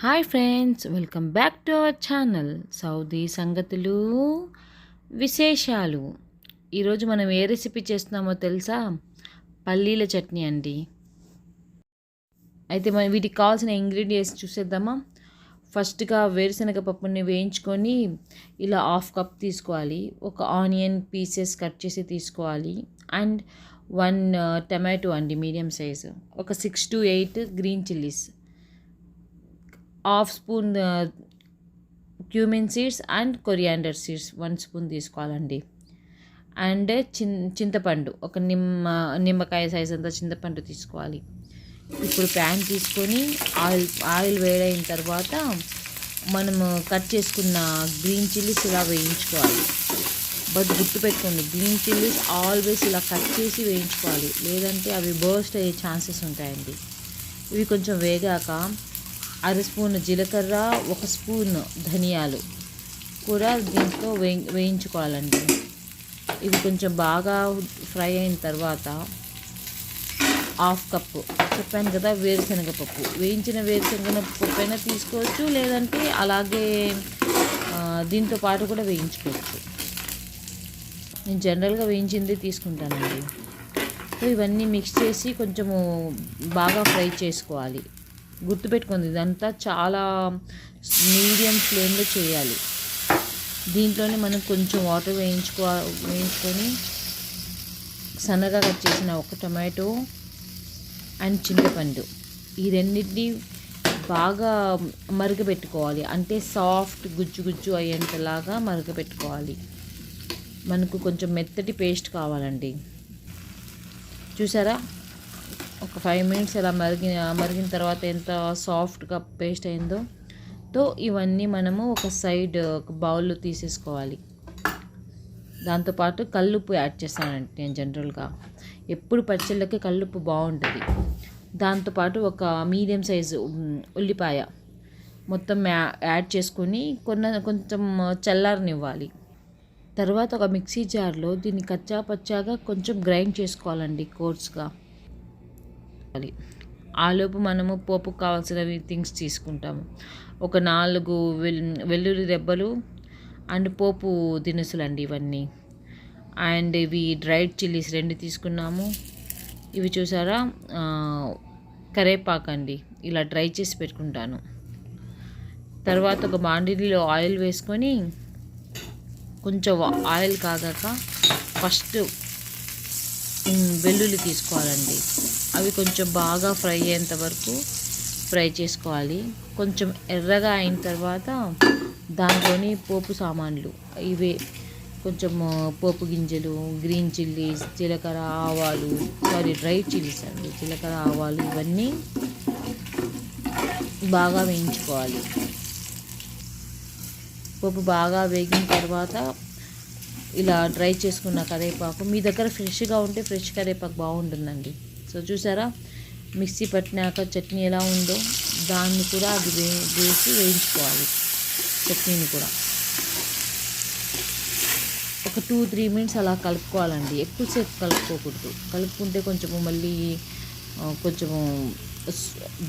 Hi friends, welcome back to our channel Saudi సంగతులు విశేషాలు. ఈరోజు మనం ఏ రెసిపీ చేస్తున్నామో తెలుసా? పల్లీల చట్నీ అండి. అయితే మనం వీటికి కావాల్సిన ఇంగ్రీడియంట్స్ చూసేద్దామా? ఫస్ట్గా వేరుశనగ పప్పుని వేయించుకొని ఇలా హాఫ్ కప్ తీసుకోవాలి. ఒక ఆనియన్ పీసెస్ కట్ చేసి తీసుకోవాలి. అండ్ 1 టమాటో అండి, మీడియం సైజు. ఒక 6 to 8 green chillies, half spoon cumin seeds and coriander seeds 1 spoon తీసుకోవాలండి. అండ్ చింతపండు, ఒక నిమ్మకాయ సైజ్ అంతా చింతపండు తీసుకోవాలి. ఇప్పుడు ప్యాన్ తీసుకొని ఆయిల్ వేడైన తర్వాత మనము కట్ చేసుకున్న గ్రీన్ చిల్లీస్ ఇలా వేయించుకోవాలి. బట్ గుర్తుపెట్టుకోండి, గ్రీన్ చిల్లీస్ ఆల్వేస్ ఇలా కట్ చేసి వేయించుకోవాలి, లేదంటే అవి బర్స్ట్ అయ్యే ఛాన్సెస్ ఉంటాయండి. ఇవి కొంచెం వేగాక 1/2 స్పూన్ జీలకర్ర, 1 స్పూన్ ధనియాలు కూడా దీంట్లో వేయించుకోవాలండి. ఇవి కొంచెం బాగా ఫ్రై అయిన తర్వాత హాఫ్ కప్పు చెప్పాను కదా వేరుశనగ పప్పు, వేయించిన వేరుశనగ పప్పు అయినా తీసుకోవచ్చు, లేదంటే అలాగే దీంతో పాటు కూడా వేయించుకోవచ్చు. నేను జనరల్గా వేయించింది తీసుకుంటానండి. సో ఇవన్నీ మిక్స్ చేసి కొంచెము బాగా ఫ్రై చేసుకోవాలి. గుర్తుపెట్టుకుంది, ఇదంతా చాలా మీడియం ఫ్లేమ్లో చేయాలి. దీంట్లోనే మనం కొంచెం వాటర్ వేయించుకొని సన్నగా కట్ చేసిన 1 టమాటో అండ్ చింతపండు, ఈ రెండింటిని బాగా మరగపెట్టుకోవాలి. అంటే సాఫ్ట్ గుజ్జు అయ్యేంతలాగా మరగపెట్టుకోవాలి. మనకు కొంచెం మెత్తటి పేస్ట్ కావాలండి. చూసారా, ఒక 5 మినిట్స్ అలా మరిగిన తర్వాత ఎంత సాఫ్ట్గా పేస్ట్ అయిందో. ఇవన్నీ మనము ఒక బౌల్లో తీసేసుకోవాలి. దాంతోపాటు కల్లుప్పు యాడ్ చేస్తానండి. నేను జనరల్గా ఎప్పుడు పచ్చళ్ళకి కల్లుప్పు బాగుంటుంది. దాంతోపాటు ఒక మీడియం సైజు ఉల్లిపాయ మొత్తం యాడ్ చేసుకొని కొంచెం చల్లారనివ్వాలి. తర్వాత ఒక మిక్సీ జార్లో దీన్ని కచ్చా పచ్చాగా కొంచెం గ్రైండ్ చేసుకోవాలండి, కోర్స్గా. ఆలోపు మనము పోపుకు కావాల్సినవి థింగ్స్ తీసుకుంటాము. ఒక 4 వెల్లుల్లి రెబ్బలు అండ్ పోపు దినుసులు అండి ఇవన్నీ. అండ్ ఇవి డ్రైడ్ చిల్లీస్ 2 తీసుకున్నాము. ఇవి చూసారా, కరేపాకు అండి, ఇలా డ్రై చేసి పెట్టుకుంటాను. తర్వాత ఒక బాండిలో ఆయిల్ వేసుకొని కొంచెం ఆయిల్ కాగాక ఫస్ట్ వెల్లుల్లి తీసుకోవాలండి. అవి కొంచెం బాగా ఫ్రై అయ్యేంత వరకు ఫ్రై చేసుకోవాలి. కొంచెం ఎర్రగా అయిన తర్వాత దాంట్లోని పోపు సామాన్లు, ఇవే కొంచెం పోపు గింజలు, గ్రీన్ చిల్లీస్, జీలకర్ర, ఆవాలు, డ్రై చిల్లీస్ అండి, జీలకర్ర, ఆవాలు ఇవన్నీ బాగా వేయించుకోవాలి. పోపు బాగా వేగిన తర్వాత ఇలా డ్రై చేసుకున్న కరివేపాకు, మీ దగ్గర ఫ్రెష్గా ఉంటే ఫ్రెష్ కరివేపాకు బాగుంటుందండి. సో చూసారా, మిక్సీ పట్టినాక చట్నీ ఎలా ఉందో దాన్ని కూడా అది వేసి వేయించుకోవాలి. చట్నీని కూడా ఒక 2-3 మినిట్స్ అలా కలుపుకోవాలండి. ఎక్కువసేపు కలుపుకోకూడదు. కలుపుకుంటే కొంచెము మళ్ళీ కొంచెము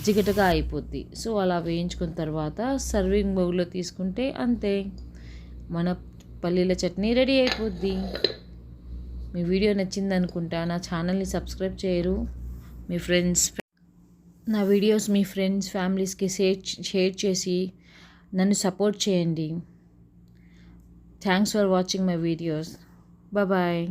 జిగటగా అయిపోద్ది. సో అలా వేయించుకున్న తర్వాత సర్వింగ్ బౌల్లో తీసుకుంటే అంతే, మన పల్లీల చట్నీ రెడీ అయిపోద్ది. మీ వీడియో నచ్చింది అనుకుంటా. నా ఛానల్ని సబ్స్క్రైబ్ చేయరు. నా వీడియోస్ మీ ఫ్రెండ్స్ ఫ్యామిలీస్కి షేర్ చేసి నన్ను సపోర్ట్ చేయండి. Thanks for watching my videos. Bye.